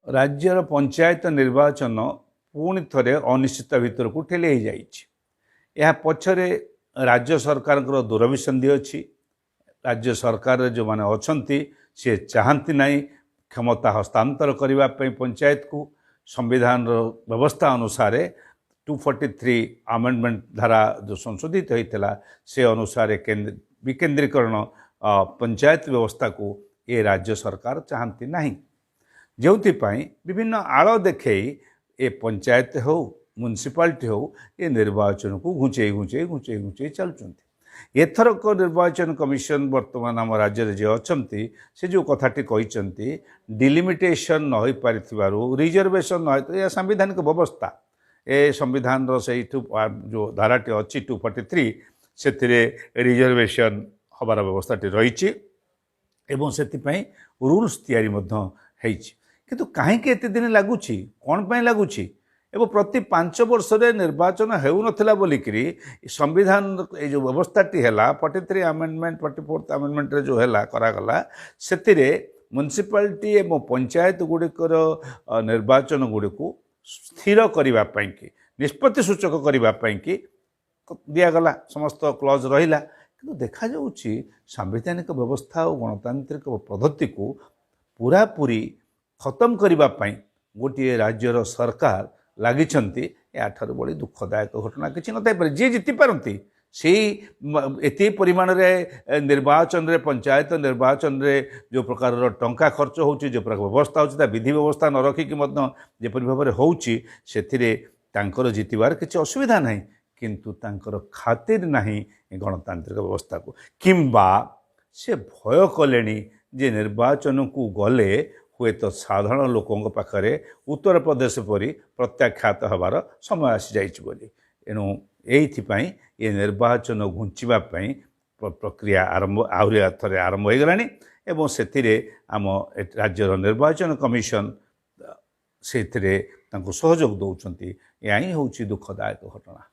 राज्यर पंचायत निर्वाचन पुणी थे अनिश्चित भितर को ठेली जा पछरे राज्य सरकार दूरभिसंधि अच्छी। राज्य सरकार जो मैंने अच्छा सी चाहती ना क्षमता हस्तांतर करने पंचायत को संविधान व्यवस्था अनुसार 243 आमेंडमेंट धारा जो संशोधित होता से अनुसार विकेन्द्रीकरण पंचायत व्यवस्था को ये राज्य सरकार चाहती ना, जो विभिन्न आड़ देखे ये पंचायत हो म्युनिसिपालिटी हो ये निर्वाचन को घुंचे घुंचे घुंचे घुंचे चलुँच। एथरक निर्वाचन कमिशन वर्तमान आम राज्य जे अच्छा से जो कथाटी कहते डिलिमिटेशन न हो पारि रिजर्वेशन न हो, यह संवैधानिक व्यवस्था ए संविधान से जो धाराटी अच्छी 243 से रिजर्वेशन हबार व्यवस्थाटी रही एवं से रूल्स तैयारी किंतु कहीं एत दिन लगुच कौन पर लगुच एवं प्रति 5 वर्ष निर्वाचन होना बोलिक संविधान ये जो व्यवस्थाटी है 43 आमेंडमेंट 44 आमेंडमेंट जो है करागला से म्युनिसिपालिटी एवं पंचायत गुड़िकर निर्वाचन गुड़ी को स्थिर करने की निष्पत्ति सूचक करने की दिगला समस्त क्लज रहा कि देखा संवैधानिक व्यवस्था और गणतांत्रिक पद्धति को पूरा पूरी खत्म करने गोटे राज्यर सरकार लगी याठार बड़ी दुखदायक घटना किसी नई जी जीति पारती से एत परिमाण निर्वाचन रे पंचायत निर्वाचन रे जो प्रकार टंका खर्च हो जो प्रकार व्यवस्था होता विधि व्यवस्था न रखिकी जपरी भाव में होकर जीतबार किसी असुविधा ना, किंतु तांकर खातिर नहीं गणतांत्रिक व्यवस्था को किंबा से भय कले जे निर्वाचन को गले हुए तो साधारण लोकों पाखरे उत्तर प्रदेश परी प्रत्याख्यात हबार समय आसी जाइए। एणु ये निर्वाचन घुंचापी प्रक्रिया आरंभ आहरी थे आरंभ हो गलानी एवं से आम राज्यर निर्वाचन कमिशन से सहयोग दौरान यह ही हूँ दुखदायक घटना।